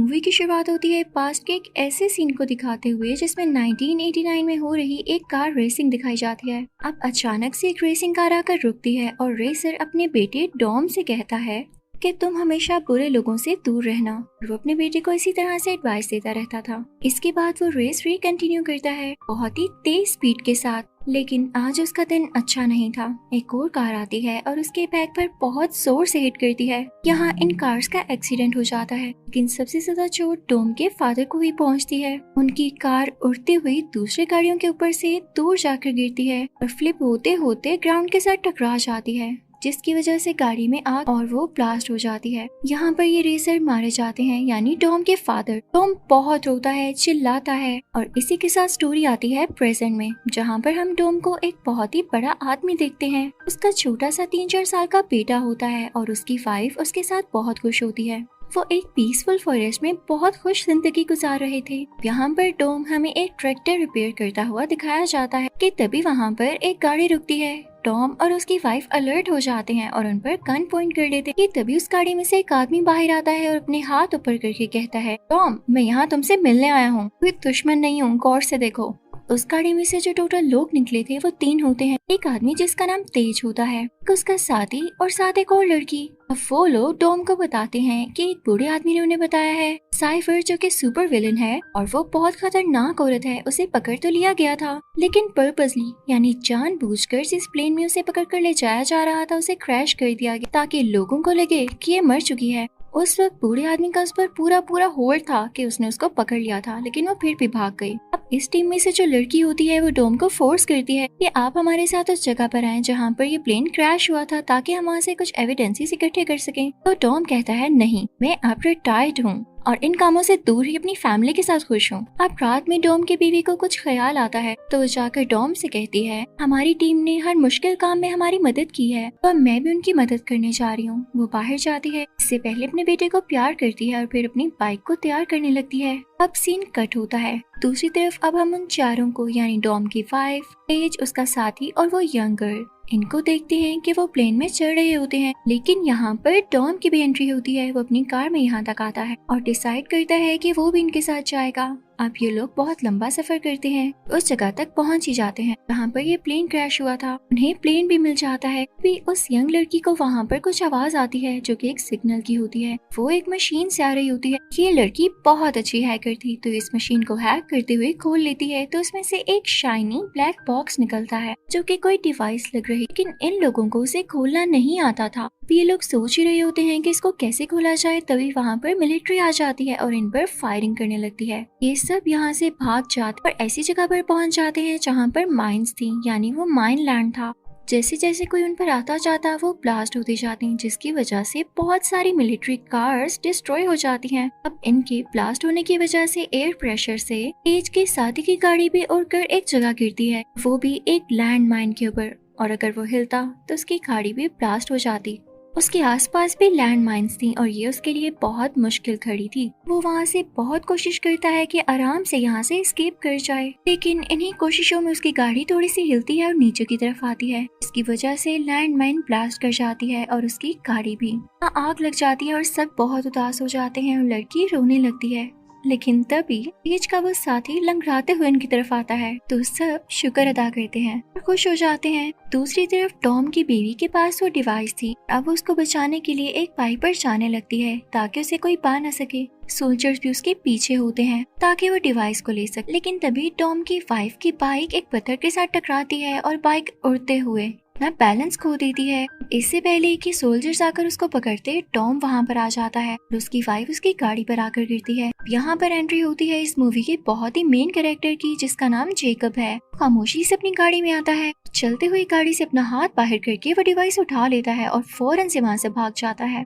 Movie की शुरुआत होती है पास्ट के एक ऐसे सीन को दिखाते हुए जिसमें 1989 में हो रही एक कार रेसिंग दिखाई जाती है। अब अचानक से एक रेसिंग कार आकर रुकती है और रेसर अपने बेटे डॉम से कहता है कि तुम हमेशा बुरे लोगों से दूर रहना। वो अपने बेटे को इसी तरह से एडवाइस देता रहता था। इसके बाद वो रेस कंटिन्यू करता है बहुत ही तेज स्पीड के साथ। लेकिन आज उसका दिन अच्छा नहीं था। एक और कार आती है और उसके बैक पर बहुत जोर से हिट करती है। यहाँ इन कार्स का एक्सीडेंट हो जाता है, लेकिन सबसे ज्यादा चोट डॉम के फादर को ही पहुँचती है। उनकी कार उड़ती हुई दूसरी गाड़ियों के ऊपर से दूर जाकर गिरती है और फ्लिप होते होते ग्राउंड के साथ टकरा जाती है, जिसकी वजह से गाड़ी में आग और वो ब्लास्ट हो जाती है। यहाँ पर ये रेसर मारे जाते हैं, यानी डॉम के फादर। डॉम बहुत रोता है, चिल्लाता है और इसी के साथ स्टोरी आती है प्रेजेंट में, जहाँ पर हम डॉम को एक बहुत ही बड़ा आदमी देखते हैं। उसका छोटा सा 3-4 साल का बेटा होता है और उसकी वाइफ उसके साथ बहुत खुश होती है। वो एक पीसफुल फॉरेस्ट में बहुत खुश जिंदगी गुजार रहे थे। यहाँ पर डॉम हमें एक ट्रैक्टर रिपेयर करता हुआ दिखाया जाता है कि तभी वहाँ पर एक गाड़ी रुकती है। टॉम और उसकी वाइफ अलर्ट हो जाते हैं और उन पर गन पॉइंट कर देते हैं। तभी उस गाड़ी में से एक आदमी बाहर आता है और अपने हाथ ऊपर करके कहता है, टॉम मैं यहाँ तुमसे मिलने आया हूँ, कोई दुश्मन नहीं हूँ, गौर से देखो। उस गाड़ी में से जो टोटल लोग निकले थे वो 3 होते हैं। एक आदमी जिसका नाम तेज होता है, उसका साथी और साथ एक और लड़की। अब वो लोग डॉम को बताते हैं कि एक बूढ़े आदमी ने उन्हें बताया है साइफर जो कि सुपर विलन है और वो बहुत खतरनाक औरत है, उसे पकड़ तो लिया गया था लेकिन पर्पसली यानी जानबूझकर जिस प्लेन में उसे पकड़ कर ले जाया जा रहा था उसे क्रैश कर दिया गया ताकि लोगों को लगे कि ये मर चुकी है। उस वक्त बूढ़े आदमी का उस पर पूरा होल्ड था कि उसने उसको पकड़ लिया था, लेकिन वो फिर भी भाग गई। अब इस टीम में से जो लड़की होती है वो डॉम को फोर्स करती है कि आप हमारे साथ उस जगह पर आएं जहाँ पर ये प्लेन क्रैश हुआ था ताकि हम वहाँ से कुछ एविडेंसेस इकट्ठे कर सकें। तो डॉम कहता है नहीं, मैं अब रिटायर्ड हूँ और इन कामों से दूर ही अपनी फैमिली के साथ खुश हूँ। अब रात में डॉम की बीवी को कुछ ख्याल आता है तो वो जाकर डॉम से कहती है हमारी टीम ने हर मुश्किल काम में हमारी मदद की है तो अब मैं भी उनकी मदद करने जा रही हूँ। वो बाहर जाती है, इससे पहले अपने बेटे को प्यार करती है और फिर अपनी बाइक को तैयार करने लगती है। अब सीन कट होता है। दूसरी तरफ अब हम उन चारों को यानी डॉम की वाइफ, तेज, उसका साथी और वो यंग गर्ल, इनको देखते हैं कि वो प्लेन में चढ़ रहे होते हैं। लेकिन यहाँ पर डॉम की भी एंट्री होती है। वो अपनी कार में यहाँ तक आता है और डिसाइड करता है कि वो भी इनके साथ जाएगा। अब ये लोग बहुत लंबा सफर करते हैं, उस जगह तक पहुँच ही जाते हैं जहाँ पर ये प्लेन क्रैश हुआ था। उन्हें प्लेन भी मिल जाता है। भी उस यंग लड़की को वहाँ पर कुछ आवाज आती है जो कि एक सिग्नल की होती है। वो एक मशीन से आ रही होती है। ये लड़की बहुत अच्छी हैकर थी तो इस मशीन को हैक करते हुए खोल लेती है तो उसमें से एक शाइनी ब्लैक बॉक्स निकलता है जो कि कोई डिवाइस लग रही, लेकिन इन लोगों को उसे खोलना नहीं आता था। ये लोग सोच ही रहे होते हैं कि इसको कैसे खोला जाए, तभी वहाँ पर मिलिट्री आ जाती है और इन पर फायरिंग करने लगती है। ये सब यहाँ से भाग जाते और ऐसी जगह पर पहुँच जाते हैं जहाँ पर माइंस थी, यानी वो माइन लैंड था। जैसे जैसे कोई उन पर आता जाता वो ब्लास्ट होती जाती, जिसकी वजह से बहुत सारी मिलिट्री कार्स डिस्ट्रॉय हो जाती हैं। अब इनके ब्लास्ट होने की वजह से एयर प्रेशर से तेज के साथी की गाड़ी भी उड़कर एक जगह गिरती है, वो भी एक लैंड माइन के ऊपर, और अगर वो हिलता तो उसकी गाड़ी भी ब्लास्ट हो जाती। उसके आसपास भी लैंड माइंस थी और ये उसके लिए बहुत मुश्किल खड़ी थी। वो वहाँ से बहुत कोशिश करता है कि आराम से यहाँ से एस्केप कर जाए, लेकिन इन्हीं कोशिशों में उसकी गाड़ी थोड़ी सी हिलती है और नीचे की तरफ आती है। इसकी वजह से लैंड माइन ब्लास्ट कर जाती है और उसकी गाड़ी भी आग लग जाती है और सब बहुत उदास हो जाते हैं और लड़की रोने लगती है। लेकिन तभी तेज का वो साथी लंगड़ाते हुए उनकी तरफ आता है तो सब शुक्र अदा करते हैं और खुश हो जाते हैं। दूसरी तरफ टॉम की बीवी के पास वो डिवाइस थी। अब वो उसको बचाने के लिए एक बाइक पर जाने लगती है ताकि उसे कोई पा न सके। सोल्जर्स भी उसके पीछे होते हैं ताकि वो डिवाइस को ले सके, लेकिन तभी टॉम की वाइफ की बाइक एक पत्थर के साथ टकराती है और बाइक उड़ते हुए ना बैलेंस खो देती है। इससे पहले कि सोल्जर्स आकर उसको पकड़ते टॉम वहाँ पर आ जाता है और उसकी वाइफ उसकी गाड़ी पर आकर गिरती है। यहाँ पर एंट्री होती है इस मूवी के बहुत ही मेन कैरेक्टर की, जिसका नाम जेकब है। खामोशी से अपनी गाड़ी में आता है, चलते हुए गाड़ी से अपना हाथ बाहर करके वो डिवाइस उठा लेता है और फौरन से वहाँ से भाग जाता है।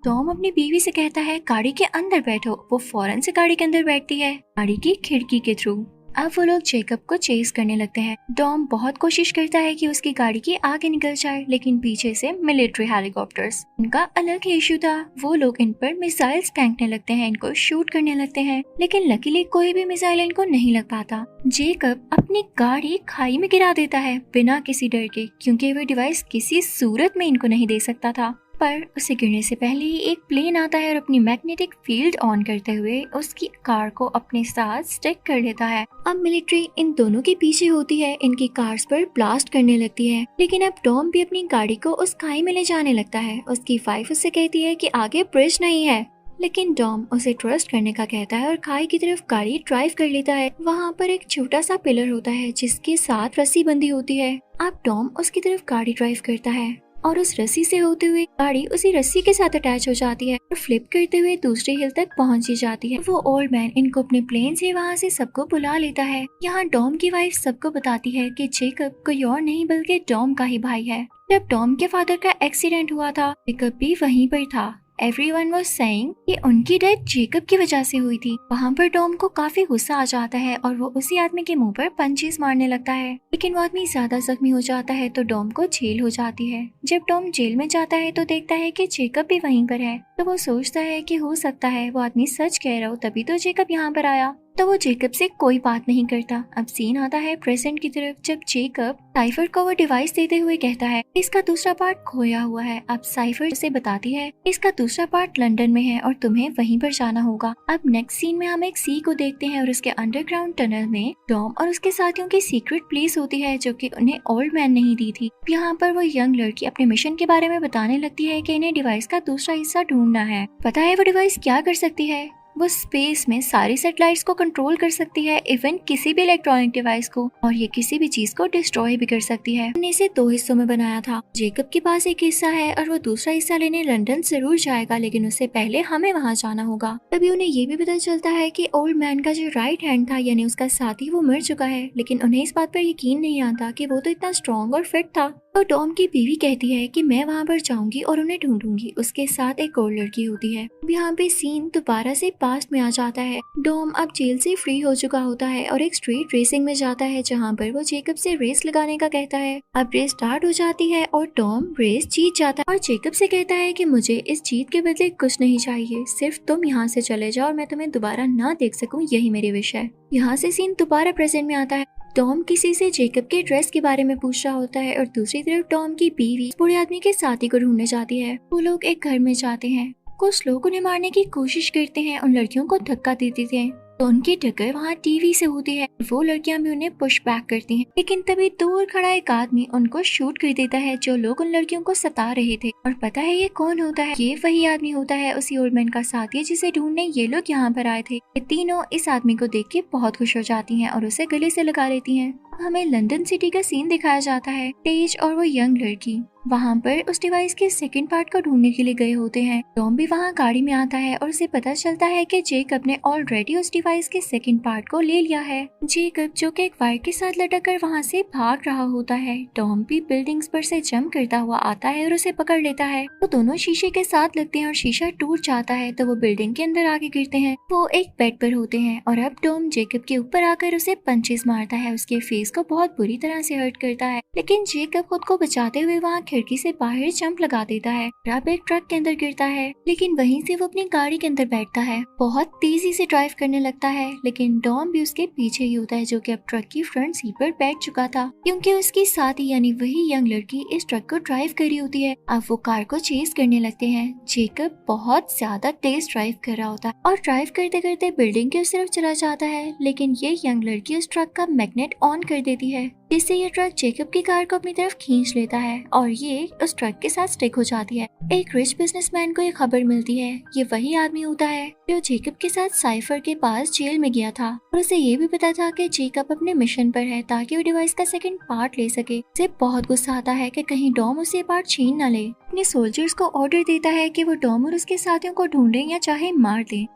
टॉम अपनी बीवी से कहता है गाड़ी के अंदर बैठो। वो फौरन से गाड़ी के अंदर बैठती है, गाड़ी की खिड़की के थ्रू। अब वो लोग जेकब को चेस करने लगते हैं। टॉम बहुत कोशिश करता है कि उसकी गाड़ी के आगे निकल जाए, लेकिन पीछे से मिलिट्री हेलीकॉप्टर्स, इनका अलग ही इशू था। वो लोग इन पर मिसाइल्स फेंकने लगते हैं, इनको शूट करने लगते हैं, लेकिन लकीली कोई भी मिसाइल इनको नहीं लग पाता। जेकब अपनी गाड़ी खाई में गिरा देता है बिना किसी डर के, क्योंकि वो डिवाइस किसी सूरत में इनको नहीं दे सकता था। पर उसे गिरने से पहले ही एक प्लेन आता है और अपनी मैग्नेटिक फील्ड ऑन करते हुए उसकी कार को अपने साथ स्टिक कर लेता है। अब मिलिट्री इन दोनों के पीछे होती है, इनकी कार्स पर ब्लास्ट करने लगती है, लेकिन अब टॉम भी अपनी गाड़ी को उस खाई में ले जाने लगता है। उसकी वाइफ उससे कहती है कि आगे ब्रिज नहीं है, लेकिन टॉम उसे ट्रस्ट करने का कहता है और खाई की तरफ गाड़ी ड्राइव कर लेता है। वहाँ पर एक छोटा सा पिलर होता है जिसके साथ रस्सी बंधी होती है। अब टॉम उसकी तरफ गाड़ी ड्राइव करता है और उस रस्सी से होते हुए गाड़ी उसी रस्सी के साथ अटैच हो जाती है और फ्लिप करते हुए दूसरे हिल तक पहुंच ही जाती है। वो ओल्ड मैन इनको अपने प्लेन से वहाँ से सबको बुला लेता है। यहाँ टॉम की वाइफ सबको बताती है कि जेकब कोई और नहीं बल्कि टॉम का ही भाई है। जब टॉम के फादर का एक्सीडेंट हुआ था, जेकब भी वहीं पर था। Everyone was saying कि उनकी डेथ जेकब की वजह से हुई थी। वहाँ पर टॉम को काफी गुस्सा आ जाता है और वो उसी आदमी के मुंह पर पंचेस मारने लगता है, लेकिन वो आदमी ज्यादा जख्मी हो जाता है तो टॉम को जेल हो जाती है। जब टॉम जेल में जाता है तो देखता है कि जेकब भी वहीं पर है, तो वो सोचता है कि हो सकता है वो आदमी सच कह रहा हो, तभी तो जेकब यहाँ पर आया। तो वो जेकब से कोई बात नहीं करता। अब सीन आता है प्रेजेंट की तरफ, जब जेकब साइफर को वो डिवाइस देते हुए कहता है इसका दूसरा पार्ट खोया हुआ है। अब साइफर उसे बताती है इसका दूसरा पार्ट लंदन में है और तुम्हें वहीं पर जाना होगा। अब नेक्स्ट सीन में हम एक सी को देखते हैं और उसके अंडरग्राउंड टनल में टॉम और उसके साथियों की सीक्रेट प्लेस होती है जो कि उन्हें ओल्ड मैन नहीं दी थी। यहाँ पर वो यंग लड़की अपने मिशन के बारे में बताने लगती है कि इन्हें डिवाइस का दूसरा हिस्सा ढूंढना है। पता है वो डिवाइस क्या कर सकती है? वो स्पेस में सारी सैटेलाइट्स को कंट्रोल कर सकती है, इवन किसी भी इलेक्ट्रॉनिक डिवाइस को, और ये किसी भी चीज को डिस्ट्रॉय भी कर सकती है। हमने इसे 2 हिस्सों में बनाया था। जेकब के पास एक हिस्सा है और वो दूसरा हिस्सा लेने लंदन जरूर जाएगा, लेकिन उससे पहले हमें वहाँ जाना होगा। तभी उन्हें ये भी पता चलता है कि ओल्ड मैन का जो राइट हैंड था यानी उसका साथी वो मर चुका है, लेकिन उन्हें इस बात पर यकीन नहीं आता कि वो तो इतना स्ट्रॉन्ग और फिट था। तो टॉम की बीवी कहती है कि मैं वहाँ पर जाऊंगी और उन्हें ढूंढूंगी। उसके साथ एक और लड़की होती है। यहाँ पे सीन दोबारा से पास्ट में आ जाता है। टॉम अब जेल से फ्री हो चुका होता है और एक स्ट्रीट रेसिंग में जाता है जहाँ पर वो जेकब से रेस लगाने का कहता है। अब रेस स्टार्ट हो जाती है और टॉम रेस जीत जाता है और जेकब से कहता है कि मुझे इस जीत के बदले कुछ नहीं चाहिए, सिर्फ तुम यहाँ से चले जाओ और मैं तुम्हें दोबारा ना देख सकूं, यही मेरी विश है। यहाँ से सीन दोबारा प्रेजेंट में आता है। टॉम किसी से जेकब के ड्रेस के बारे में पूछ रहा होता है और दूसरी तरफ टॉम की बीवी बूढ़े आदमी के साथी को ढूंढने जाती है। वो लोग एक घर में जाते हैं। कुछ लोग उन्हें मारने की कोशिश करते हैं, उन लड़कियों को धक्का देते थे तो उनकी टक्कर वहाँ टीवी से होती है। वो लड़कियां भी उन्हें पुश बैक करती हैं, लेकिन तभी दूर खड़ा एक आदमी उनको शूट कर देता है जो लोग उन लड़कियों को सता रहे थे। और पता है ये कौन होता है? ये वही आदमी होता है, उसी ओल्ड मैन का साथी जिसे ढूंढने ये लोग यहाँ पर आए थे। ये तीनों इस आदमी को देख के बहुत खुश हो जाती हैं और उसे गले से लगा लेती हैं। हमें लंदन सिटी का सीन दिखाया जाता है। तेज और वो यंग लड़की वहाँ पर उस डिवाइस के सेकंड पार्ट को ढूंढने के लिए गए होते हैं। टॉम भी वहाँ गाड़ी में आता है और उसे पता चलता है कि जेकब ने ऑलरेडी उस डिवाइस के सेकंड पार्ट को ले लिया है। जेकब जो कि एक वायर के साथ लटक कर वहाँ से भाग रहा होता है। टॉम भी बिल्डिंग्स पर से जंप करता हुआ आता है और उसे पकड़ लेता है। तो दोनों शीशे के साथ लगते हैं और शीशा टूट जाता है तो वो बिल्डिंग के अंदर आके गिरते हैं। वो एक बेड पर होते हैं और अब टॉम जेकब के ऊपर आकर उसे पंचेस मारता है, उसके फेस को बहुत बुरी तरह से हर्ट करता है, लेकिन जेकब खुद को बचाते हुए वहाँ खिड़की से बाहर जंप लगा देता है। अब एक ट्रक के अंदर गिरता है, लेकिन वहीं से वो अपनी गाड़ी के अंदर बैठता है, बहुत तेजी से ड्राइव करने लगता है, लेकिन टॉम भी उसके पीछे ही होता है जो कि अब ट्रक की फ्रंट सीट पर बैठ चुका था, क्योंकि उसकी साथी यानी वही यंग लड़की इस ट्रक को ड्राइव कर रही होती है। अब वो कार को चेस करने लगते हैं। जेकब बहुत ज्यादा तेज ड्राइव कर रहा होता है और ड्राइव करते करते बिल्डिंग के उस तरफ चला जाता है, लेकिन ये यंग लड़की उस ट्रक का मैग्नेट ऑन कर देती है, जिससे ये ट्रक जेकब की कार को अपनी तरफ खींच लेता है और ये उस ट्रक के साथ स्टिक हो जाती है। एक रिच बिजनेसमैन को ये खबर मिलती है। ये वही आदमी होता है जो जेकब के साथ साइफर के पास जेल में गया था और उसे ये भी पता था कि जेकब अपने मिशन पर है ताकि वो डिवाइस का सेकंड पार्ट ले सके। उसे बहुत गुस्सा आता है कि कहीं डॉम उसे पार्ट छीन न ले। अपने सोल्जर्स को ऑर्डर देता है कि वो डॉम और उसके साथियों को ढूंढे या चाहे मार दे।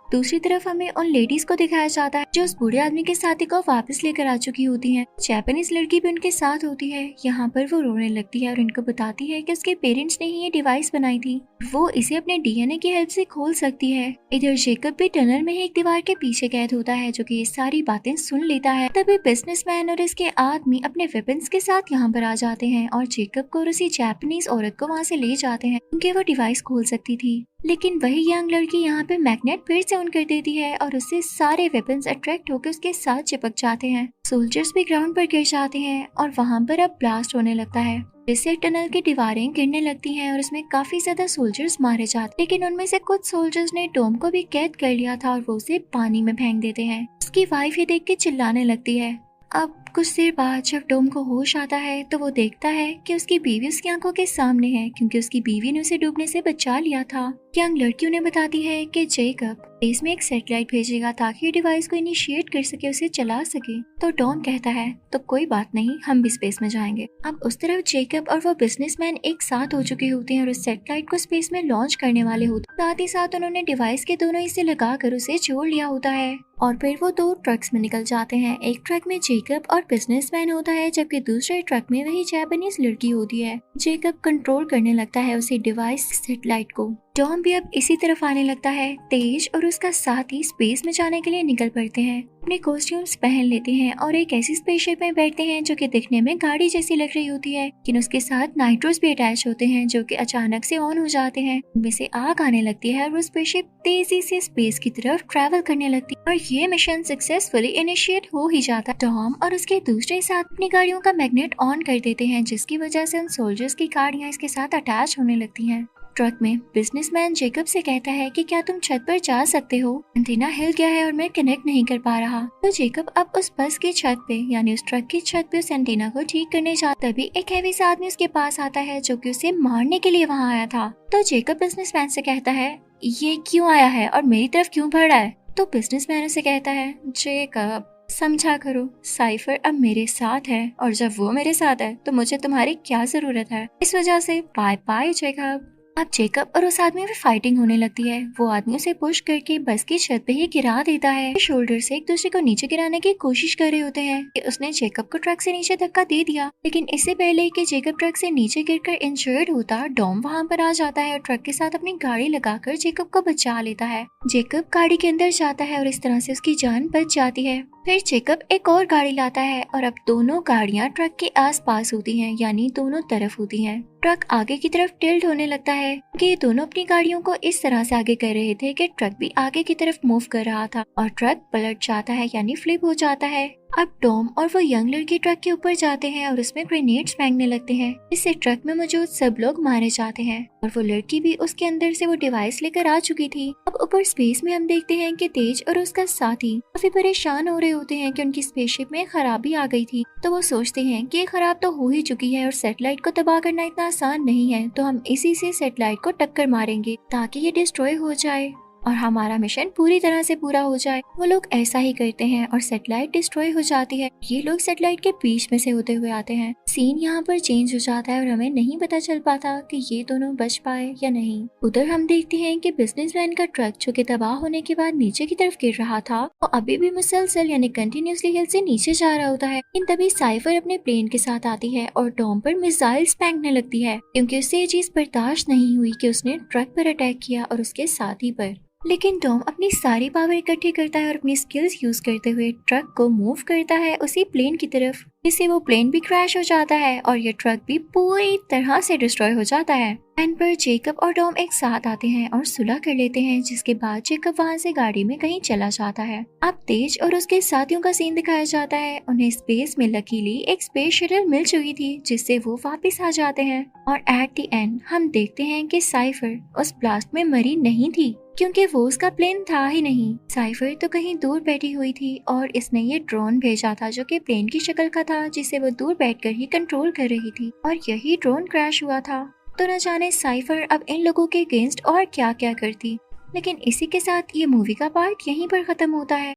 दूसरी तरफ हमें उन लेडीज को दिखाया जाता है जो उस बूढ़े आदमी के साथी को वापस लेकर आ चुकी होती हैं। जापानीज लड़की भी उनके साथ होती है। यहाँ पर वो रोने लगती है और इनको बताती है कि उसके पेरेंट्स ने ही ये डिवाइस बनाई थी, वो इसे अपने डीएनए की हेल्प से खोल सकती है। इधर जेकब भी टनल में एक दीवार के पीछे कैद होता है जो कि ये सारी बातें सुन लेता है। तभी बिजनेसमैन और इसके आदमी अपने वेपन्स के साथ यहाँ पर आ जाते हैं और जेकब को और उसी जापानीज औरत को वहाँ से ले जाते हैं क्योंकि वो डिवाइस खोल सकती थी। लेकिन वही यंग लड़की यहाँ पे मैग्नेट फिर से ऑन कर देती है और उससे सारे वेपन्स अट्रैक्ट होकर उसके साथ चिपक जाते हैं। सोल्जर्स भी ग्राउंड पर गिर जाते हैं और वहाँ पर अब ब्लास्ट होने लगता है, जिससे टनल की दीवारें गिरने लगती हैं और उसमें काफी ज्यादा सोल्जर्स मारे जाते, लेकिन उनमें से कुछ सोल्जर्स ने टॉम को भी कैद कर लिया था और वो उसे पानी में फेंक देते हैं। उसकी वाइफ ही देख के चिल्लाने लगती है। अब कुछ देर बाद जब टॉम को होश आता है तो वो देखता है कि उसकी बीवी उसकी आंखों के सामने है, क्योंकि उसकी बीवी ने उसे डूबने से बचा लिया था। यंग लड़की उन्हें बताती है कि जेकब स्पेस में एक सैटेलाइट भेजेगा ताकि डिवाइस को इनिशिएट कर सके, उसे चला सके। तो टॉम कहता है तो कोई बात नहीं, हम भी स्पेस में जाएंगे। अब उस तरफ जेकब और वो बिजनेसमैन एक साथ हो चुके होते हैं और उस सैटेलाइट को स्पेस में लॉन्च करने वाले होते हैं। साथ ही साथ उन्होंने डिवाइस के दोनों हिस्से लगाकर उसे जोड़ लिया होता है और फिर वो दो ट्रक्स में निकल जाते हैं। एक ट्रक में जेकब और बिजनेसमैन होता है, जबकि दूसरे ट्रक में वही जापानीज लड़की होती है। जेकब कंट्रोल करने लगता है उसी डिवाइस सैटेलाइट को। टॉम भी अब इसी तरफ आने लगता है। तेज और उसका साथी स्पेस में जाने के लिए निकल पड़ते हैं, अपने कॉस्ट्यूम्स पहन लेते हैं और एक ऐसी स्पेसशिप में बैठते हैं जो कि दिखने में गाड़ी जैसी लग रही होती है, लेकिन उसके साथ नाइट्रोस भी अटैच होते हैं जो कि अचानक से ऑन हो जाते हैं। उनमें से आग आने लगती है और वो स्पेसशिप तेजी से स्पेस की तरफ ट्रैवल करने लगती है और ये मिशन सक्सेसफुली इनिशिएट हो ही जाता। टॉम और उसके दूसरे साथ अपनी गाड़ियों का मैग्नेट ऑन कर देते हैं, जिसकी वजह से उन सोल्जर्स की गाड़ियां इसके साथ अटैच होने लगती हैं। ट्रक में बिजनेसमैन जेकब से कहता है कि क्या तुम छत पर जा सकते हो, एंटीना हिल गया है और मैं कनेक्ट नहीं कर पा रहा। तो जेकब अब उस बस की छत पे यानी उस ट्रक की छत पे उस एंटीना को ठीक करने जाता, तभी एक हैवी सा आदमी उसके पास आता है जो कि उसे मारने के लिए वहाँ आया था। तो जेकब बिजनेसमैन से कहता है ये क्यों आया है और मेरी तरफ क्यों बढ़ रहा है। तो बिजनेसमैन उसे कहता है जेकब समझा करो, साइफर अब मेरे साथ है और जब वो मेरे साथ है तो मुझे तुम्हारी क्या जरूरत है, इस वजह से बाय बाय जेकब। अब जेकब और उस आदमी में फाइटिंग होने लगती है। वो आदमी उसे पुश करके बस की छत पे ही गिरा देता है। शोल्डर से एक दूसरे को नीचे गिराने की कोशिश कर रहे होते हैं कि उसने जेकब को ट्रक से नीचे धक्का दे दिया, लेकिन इससे पहले कि जेकब ट्रक से नीचे गिरकर इंजर्ड होता, डॉम वहाँ पर आ जाता है और ट्रक के साथ अपनी गाड़ी लगाकर जेकब को बचा लेता है। जेकब गाड़ी के अंदर जाता है और इस तरह से उसकी जान बच जाती है। फिर जेकब एक और गाड़ी लाता है और अब दोनों गाड़ियां ट्रक के आसपास होती हैं, यानी दोनों तरफ होती हैं। ट्रक आगे की तरफ टिल्ट होने लगता है कि ये दोनों अपनी गाड़ियों को इस तरह से आगे कर रहे थे कि ट्रक भी आगे की तरफ मूव कर रहा था और ट्रक पलट जाता है यानी फ्लिप हो जाता है। अब टॉम और वो यंग लड़की ट्रक के ऊपर जाते हैं और उसमें ग्रेनेड्स फेंकने लगते हैं, इससे ट्रक में मौजूद सब लोग मारे जाते हैं और वो लड़की भी उसके अंदर से वो डिवाइस लेकर आ चुकी थी। अब ऊपर स्पेस में हम देखते हैं कि तेज और उसका साथी काफी परेशान हो रहे होते हैं कि उनकी स्पेसशिप में खराबी आ गई थी। तो वो सोचते हैं कि ये खराब तो हो ही चुकी है और सैटेलाइट को तबाह करना इतना आसान नहीं है, तो हम इसी से सैटेलाइट को टक्कर मारेंगे ताकि ये डिस्ट्रॉय हो जाए और हमारा मिशन पूरी तरह से पूरा हो जाए। वो लोग ऐसा ही करते हैं और सैटेलाइट डिस्ट्रॉय हो जाती है। ये लोग सैटेलाइट के बीच में से होते हुए आते हैं। सीन यहाँ पर चेंज हो जाता है और हमें नहीं पता चल पाता कि ये दोनों बच पाए या नहीं। उधर हम देखते हैं कि बिजनेसमैन का ट्रक जो कि तबाह होने के बाद नीचे की तरफ गिर रहा था, वो अभी भी मुसलसल यानी कंटिन्यूसली हिल से नीचे जा रहा होता है। लेकिन तभी साइफर अपने प्लेन के साथ आती है और टॉम पर मिसाइल्स फेंकने लगती है, क्योंकि उससे ये चीज बर्दाश्त नहीं हुई कि उसने ट्रक पर अटैक किया और उसके साथी पर। लेकिन टॉम अपनी सारी पावर इकट्ठी करता है और अपनी स्किल्स यूज करते हुए ट्रक को मूव करता है उसी प्लेन की तरफ, जिससे वो प्लेन भी क्रैश हो जाता है और ये ट्रक भी पूरी तरह से डिस्ट्रॉय हो जाता है। एंड पर जेकब और टॉम एक साथ आते हैं और सुलह कर लेते हैं, जिसके बाद जेकब वहाँ से गाड़ी में कहीं चला जाता है। अब तेज और उसके साथियों का सीन दिखाया जाता है। उन्हें स्पेस में लकीली एक स्पेस शटल मिल चुकी थी, जिससे वो वापस आ जाते हैं और एट द एंड हम देखते हैं कि साइफर उस ब्लास्ट में मरी नहीं थी, क्योंकि वो उसका प्लेन था ही नहीं। साइफर तो कहीं दूर बैठी हुई थी और इसने ये ड्रोन भेजा था जो कि प्लेन की शक्ल का था, जिसे वो दूर बैठकर ही कंट्रोल कर रही थी और यही ड्रोन क्रैश हुआ था। तो न जाने साइफर अब इन लोगों के अगेंस्ट और क्या क्या करती। लेकिन इसी के साथ ये मूवी का पार्ट यहीं पर खत्म होता है।